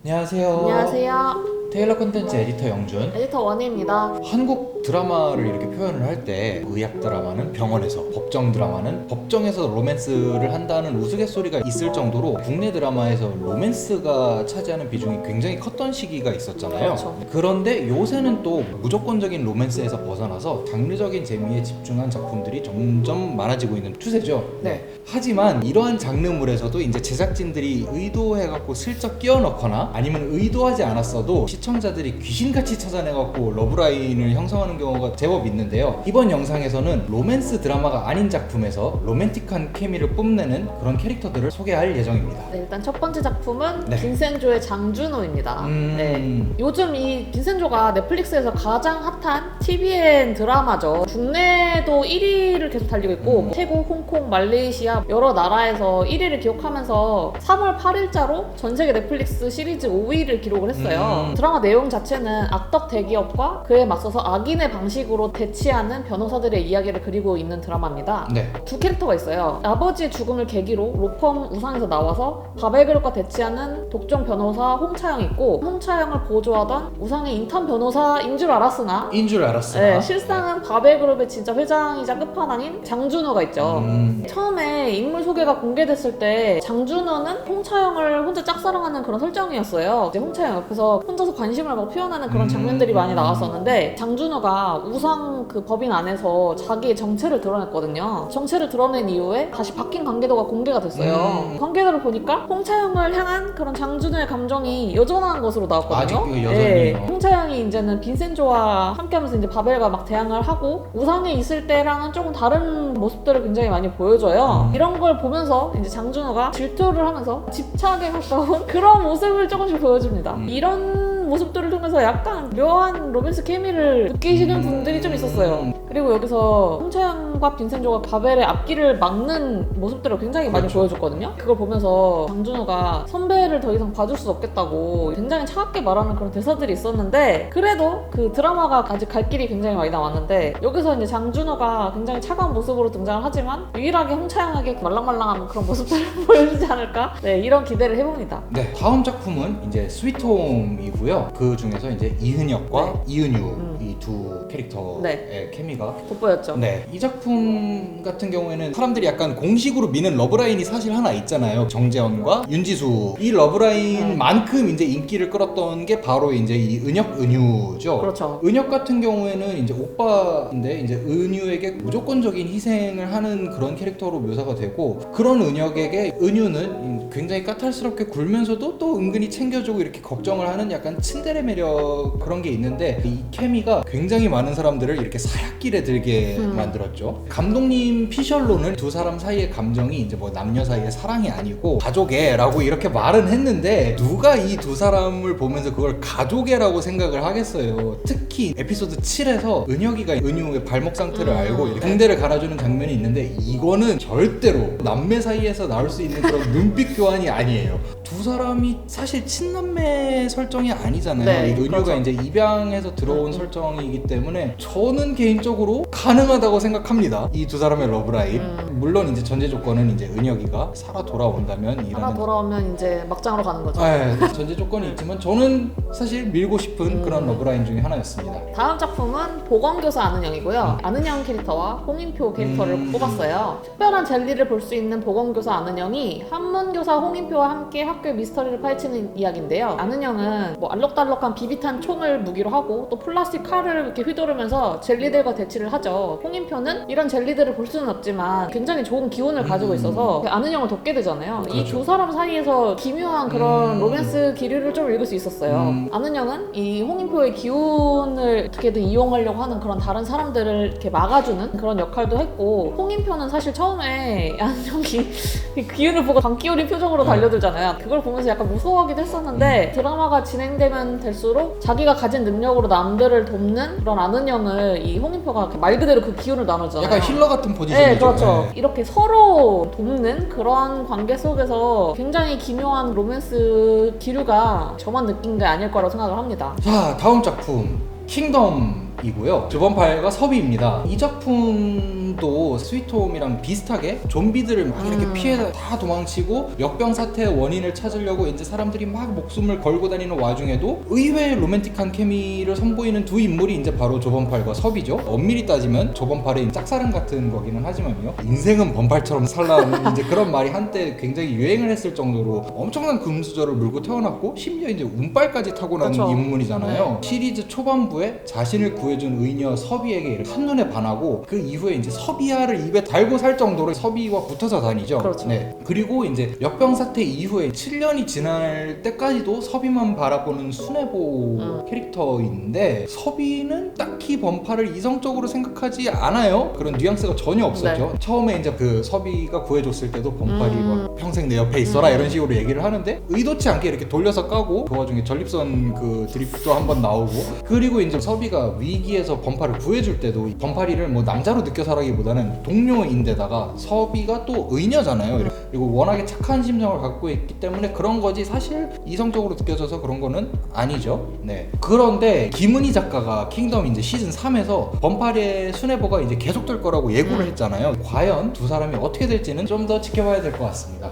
안녕하세요. 안녕하세요. 테일러 콘텐츠 에디터 영준. 에디터 원희입니다. 한국 드라마를 이렇게 표현을 할 때 의학 드라마는 병원에서, 법정 드라마는 법정에서 로맨스를 한다는 우스갯소리가 있을 정도로 국내 드라마에서 로맨스가 차지하는 비중이 굉장히 컸던 시기가 있었잖아요. 그렇죠. 그런데 요새는 또 무조건적인 로맨스에서 벗어나서 장르적인 재미에 집중한 작품들이 점점 많아지고 있는 추세죠. 네. 하지만 이러한 장르물에서도 이제 제작진들이 의도해갖고 슬쩍 끼워 넣거나 아니면 의도하지 않았어도 시청자들이 귀신같이 찾아내갖고 러브라인을 형성하는 경우가 제법 있는데요. 이번 영상에서는 로맨스 드라마가 아닌 작품에서 로맨틱한 케미를 뽐내는 그런 캐릭터들을 소개할 예정입니다. 네, 일단 첫 번째 작품은 네. 빈센조의 장준호입니다. 네. 요즘 이 빈센조가 넷플릭스에서 가장 핫한 TVN 드라마죠. 국내도 1위를 계속 달리고 있고 태국, 홍콩, 말레이시아 여러 나라에서 1위를 기록하면서 3월 8일자로 전 세계 넷플릭스 시리즈 5위를 기록을 했어요. 드라마 내용 자체는 악덕 대기업과 그에 맞서서 악인의 방식으로 대치하는 변호사들의 이야기를 그리고 있는 드라마입니다. 네. 두 캐릭터가 있어요. 아버지의 죽음을 계기로 로펌 우상에서 나와서 바벨그룹과 대치하는 독종 변호사 홍차영이 있고, 홍차영을 보조하던 우상의 인턴 변호사인 줄 알았으나 알았어요. 실상은 바벨그룹의 진짜 회장이자 끝판왕인 장준호가 있죠. 처음에 인물 소개가 공개됐을 때 장준호는 홍차영을 혼자 짝사랑하는 그런 설정이었어요. 이제 홍차영 옆에서 혼자서 관심을 막 표현하는 그런 장면들이 많이 나왔었는데, 장준호가 우상 그 법인 안에서 자기의 정체를 드러냈거든요. 정체를 드러낸 이후에 다시 바뀐 관계도가 공개가 됐어요. 관계도를 보니까 홍차영을 향한 그런 장준호의 감정이 여전한 것으로 나왔거든요. 아직도 여전히. 홍차영이 이제는 빈센조와 함께하면서 이제 바벨과 막 대항을 하고 우상에 있을 때랑은 조금 다른 모습들을 굉장히 많이 보여줘요. 이런 걸 보면서 이제 장준호가 질투를 하면서 집착에 가까운 그런 모습을 조금씩 보여줍니다. 이런 모습들을 통해서 약간 묘한 로맨스 케미를 느끼시는 분들이 좀 있었어요. 그리고 여기서 홍차영과 빈센조가 바벨의 앞길을 막는 모습들을 굉장히 많이 보여줬거든요. 그걸 보면서 장준호가 선배를 더 이상 봐줄 수 없겠다고 굉장히 차갑게 말하는 그런 대사들이 있었는데, 그래도 그 드라마가 아직 갈 길이 굉장히 많이 남았는데, 여기서 이제 장준호가 굉장히 차가운 모습으로 등장을 하지만 유일하게 홍차영에게 말랑말랑한 그런 모습들을 보여주지 않을까? 네, 이런 기대를 해봅니다. 네, 다음 작품은 이제 스위트홈이고요. 그 중에서 이제 이은혁과 이은유 이 두 캐릭터의 케미가 돋보였죠. 네, 이 작품 같은 경우에는 사람들이 약간 공식으로 미는 러브라인이 사실 하나 있잖아요. 정재현과 윤지수. 이 러브라인만큼 이제 인기를 끌었던 게 바로 이제 이 은혁, 은유죠. 그렇죠. 은혁 같은 경우에는 이제 오빠인데 이제 은유에게 무조건적인 희생을 하는 그런 캐릭터로 묘사가 되고, 그런 은혁에게 은유는 굉장히 까탈스럽게 굴면서도 또 은근히 챙겨주고 이렇게 걱정을 하는 약간 친데레 매력 그런 게 있는데, 이 케미가 굉장히 많은 사람들을 이렇게 사약길에 들게 만들었죠. 감독님 피셜로는 두 사람 사이의 감정이 이제 뭐 남녀 사이의 사랑이 아니고 가족애라고 이렇게 말은 했는데, 누가 이 두 사람을 보면서 그걸 가족애라고 생각을 하겠어요. 특히 에피소드 7에서 은혁이가 은유의 발목 상태를 알고 이렇게 붕대를 갈아주는 장면이 있는데, 이거는 절대로 남매 사이에서 나올 수 있는 그런 눈빛 교환이 아니에요. 두 사람이 사실 친남매 설정이 아니잖아요. 네, 이 은유가 그렇죠. 이제 입양해서 들어온 설정이기 때문에 저는 개인적으로 가능하다고 생각합니다. 이 두 사람의 러브라인. 물론 이제 전제 조건은 이제 은혁이가 살아 돌아온다면 하나 돌아오면 이제 막장으로 가는 거죠. 네, 전제 조건이 있지만 저는 사실 밀고 싶은 그런 러브라인 중에 하나였습니다. 다음 작품은 보건교사 안은영이고요. 안은영 캐릭터와 홍인표 캐릭터를 뽑았어요. 특별한 젤리를 볼 수 있는 보건교사 안은영이 한문교사 홍인표와 함께 학교의 미스터리를 파헤치는 이야기인데요. 안은영은 뭐 알록달록한 비비탄 총을 무기로 하고 또 플라스틱 칼을 이렇게 휘두르면서 젤리들과 대치를 하죠. 홍인표는 이런 젤리들을 볼 수는 없지만 굉장히 좋은 기운을 가지고 있어서 안은영을 돕게 되잖아요. 이 그렇죠. 두 사람 사이에서 기묘한 그런 로맨스 기류를 좀 읽을 수 있었어요. 안은영은 이 홍인표의 기운을 어떻게든 이용하려고 하는 그런 다른 사람들을 이렇게 막아주는 그런 역할도 했고, 홍인표는 사실 처음에 안은영이 이 기운을 보고 광기 어린 표정으로 달려들잖아요. 그걸 보면서 약간 무서워하기도 했었는데, 드라마가 진행되면 될수록 자기가 가진 능력으로 남들을 돕는 그런 안은영을 이 홍인표가 말 그대로 그 기운을 나누잖아요. 약간 힐러 같은 포지션이죠. 네, 그렇죠. 네. 이렇게 서로 돕는 그런 관계 속에서 굉장히 기묘한 로맨스 기류가 저만 느낀 게 아닐 거라고 생각을 합니다. 자, 다음 작품 킹덤 조범팔이고요. 조범팔과 섭이입니다. 이 작품도 스위트홈이랑 비슷하게 좀비들을 막 이렇게 피해 다 도망치고 역병 사태의 원인을 찾으려고 이제 사람들이 막 목숨을 걸고 다니는 와중에도 의외의 로맨틱한 케미를 선보이는 두 인물이 이제 바로 조범팔과 섭이죠. 엄밀히 따지면 조범팔의 짝사랑 같은 거기는 하지만요. 인생은 범팔처럼 살라는 이제 그런 말이 한때 굉장히 유행을 했을 정도로 엄청난 금수저를 물고 태어났고 심지어 이제 운빨까지 타고난 그렇죠. 인물이잖아요. 시리즈 초반부에 자신을 구해준 의녀 섭이에게 한눈에 반하고 그 이후에 이제 섭이야를 입에 달고 살 정도로 섭이와 붙어서 다니죠. 그렇죠. 네. 그리고 이제 역병 사태 이후에 7년이 지날 때까지도 섭이만 바라보는 순애보 캐릭터인데 섭이는 딱히 범팔을 이성적으로 생각하지 않아요. 그런 뉘앙스가 전혀 없었죠. 네. 처음에 이제 그 섭이가 구해줬을 때도 범팔이 막 평생 내 옆에 있어라 이런 식으로 얘기를 하는데 의도치 않게 이렇게 돌려서 까고 그 와중에 전립선 그 드립도 한번 나오고 그리고 이제 섭이가 위기에서 범팔을 구해줄 때도 범팔이를 뭐 남자로 느껴서라기보다는 동료인데다가 섭이가 또 의녀잖아요. 그리고 워낙에 착한 심정을 갖고 있기 때문에 그런 거지 사실 이성적으로 느껴져서 그런 거는 아니죠. 네. 그런데 김은희 작가가 킹덤 이제 시즌 3에서 범팔의 순애보가 이제 계속될 거라고 예고를 했잖아요. 과연 두 사람이 어떻게 될지는 좀 더 지켜봐야 될 것 같습니다.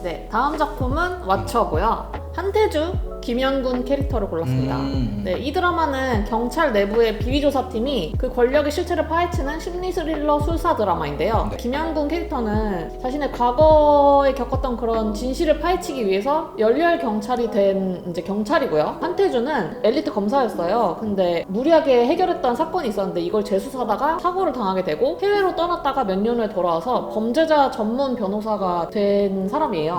네, 다음 작품은 왓처고요. 한태주, 김연군 캐릭터를 골랐습니다. 네, 이 드라마는 경찰 내부의 비리조사팀이 그 권력의 실체를 파헤치는 심리 스릴러 수사 드라마인데요. 네. 김연군 캐릭터는 자신의 과거에 겪었던 그런 진실을 파헤치기 위해서 열렬 경찰이 된 이제 경찰이고요. 한태주는 엘리트 검사였어요. 근데 무리하게 해결했던 사건이 있었는데 이걸 재수사하다가 사고를 당하게 되고 해외로 떠났다가 몇 년 후에 돌아와서 범죄자 전문 변호사가 된 사람이에요.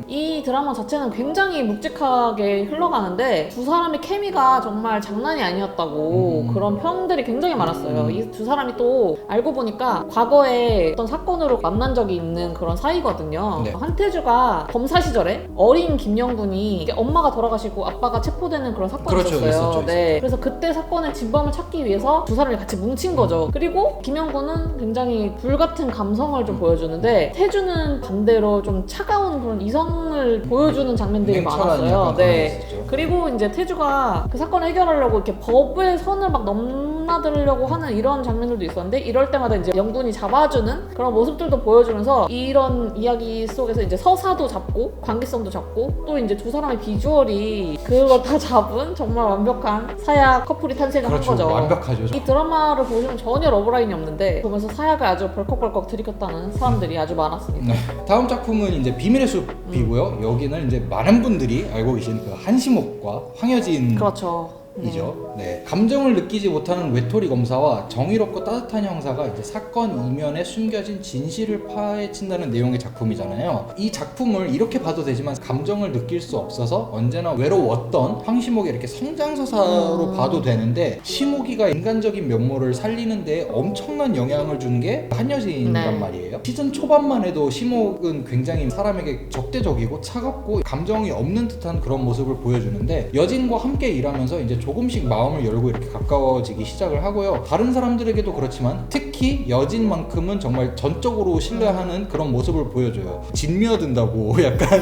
이 드라마 자체는 굉장히 묵직하게 흘러가는데 두 사람의 케미가 정말 장난이 아니었다고 그런 평들이 굉장히 많았어요. 이 두 사람이 또 알고 보니까 과거에 어떤 사건으로 만난 적이 있는 그런 사이거든요. 네. 한태주가 검사 시절에 어린 김영군이 엄마가 돌아가시고 아빠가 체포되는 그런 사건이 그렇죠, 있었어요. 있었죠. 네. 그래서 그때 사건의 진범을 찾기 위해서 두 사람이 같이 뭉친 거죠. 그리고 김영군은 굉장히 불같은 감성을 좀 보여주는데 태주는 반대로 좀 차가운 그런 이성을 보여주는 장면들이 많았어요. 네. 그리고 이제 태주가 그 사건을 해결하려고 이렇게 법의 선을 막 넘나들려고 하는 이런 장면들도 있었는데 이럴 때마다 이제 영군이 잡아주는 그런 모습들도 보여주면서 이런 이야기 속에서 이제 서사도 잡고 관계성도 잡고 또 이제 두 사람의 비주얼이 그걸 다 잡은 정말 완벽한 사약 커플이 탄생을 그렇죠. 한 거죠. 완벽하죠. 이 드라마를 보시면 전혀 러브라인이 없는데 보면서 사약을 아주 벌컥벌컥 들이켰다는 사람들이 아주 많았습니다. 네. 다음 작품은 이제 비밀의 숲이고요. 여기는 이제 많은 분들이 알고 계신 그 한시목과 황여진 그렇죠. 이죠. 네. 감정을 느끼지 못하는 외톨이 검사와 정의롭고 따뜻한 형사가 이제 사건 이면에 숨겨진 진실을 파헤친다는 내용의 작품이잖아요. 이 작품을 이렇게 봐도 되지만 감정을 느낄 수 없어서 언제나 외로웠던 황시목의 이렇게 성장서사로 봐도 되는데 시목이가 인간적인 면모를 살리는 데 엄청난 영향을 준 게 한여진이란 네. 말이에요. 시즌 초반만 해도 시목은 굉장히 사람에게 적대적이고 차갑고 감정이 없는 듯한 그런 모습을 보여주는데 여진과 함께 일하면서 이제 조금씩 마음을 열고 이렇게 가까워지기 시작을 하고요. 다른 사람들에게도 그렇지만 특히 여진만큼은 정말 전적으로 신뢰하는 그런 모습을 보여줘요. 진미어든다고 약간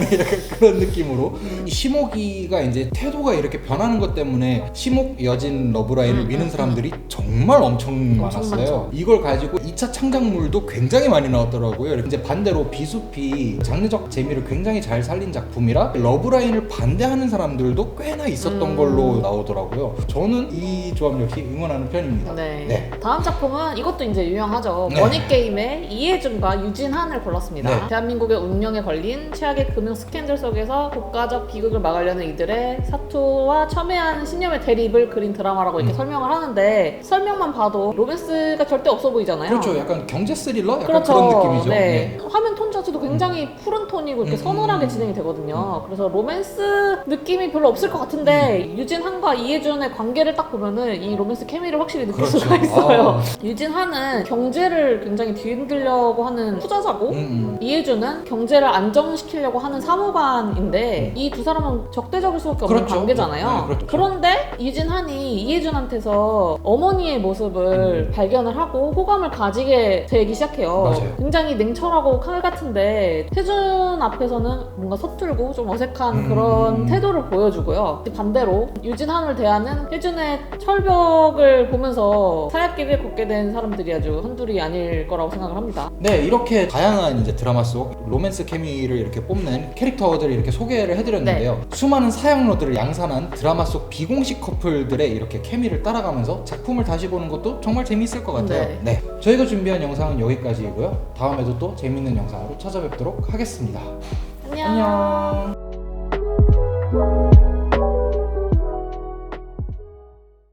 그런 느낌으로 이 시목이가 이제 태도가 이렇게 변하는 것 때문에 시목 여진 러브라인을 미는 사람들이 정말 엄청 많았어요. 많죠. 이걸 가지고 2차 창작물도 굉장히 많이 나왔더라고요. 이제 반대로 비숲이 장르적 재미를 굉장히 잘 살린 작품이라 러브라인을 반대하는 사람들도 꽤나 있었던 걸로 나오더라고요. 저는 이 조합 역시 응원하는 편입니다. 네. 네. 다음 작품은 이것도 이제 유명하죠. 네. 머니게임의 이해준과 유진한을 골랐습니다. 네. 대한민국의 운명에 걸린 최악의 금융 스캔들 속에서 국가적 비극을 막으려는 이들의 사투와 첨예한 신념의 대립을 그린 드라마라고 이렇게 설명을 하는데 설명만 봐도 로맨스가 절대 없어 보이잖아요. 그렇죠. 약간 경제 스릴러? 약간 그렇죠. 그런 느낌이죠. 네. 화면 톤 자체도 굉장히 푸른 톤이고 이렇게 서늘하게 진행이 되거든요. 그래서 로맨스 느낌이 별로 없을 것 같은데 유진한과 이해준의 관계를 딱 보면은 이 로맨스 케미를 확실히 느낄 그렇죠. 수가 있어요. 아. 유진한은 경제를 굉장히 뒤흔들려고 하는 투자자고 이해준은 경제를 안정시키려고 하는 사무관인데 이 두 사람은 적대적일 수밖에 없는 그렇죠. 관계잖아요. 네, 그렇죠. 그런데 유진한이 이해준한테서 어머니의 모습을 발견을 하고 호감을 가지게 되기 시작해요. 맞아요. 굉장히 냉철하고 칼 같은 하는데 태준 앞에서는 뭔가 서툴고 좀 어색한 그런 태도를 보여주고요. 반대로 유진한을 대하는 태준의 철벽을 보면서 사약길을 걷게 된 사람들이 아주 한둘이 아닐 거라고 생각을 합니다. 네, 이렇게 다양한 이제 드라마 속 로맨스 케미를 이렇게 뽑는 캐릭터들을 이렇게 소개를 해드렸는데요. 수많은 사양러들을 양산한 드라마 속 비공식 커플들의 이렇게 케미를 따라가면서 작품을 다시 보는 것도 정말 재미있을 것 같아요. 네, 저희가 준비한 영상은 여기까지이고요. 다음에도 또 재밌는 영상으로 찾아뵙도록 하겠습니다. 안녕.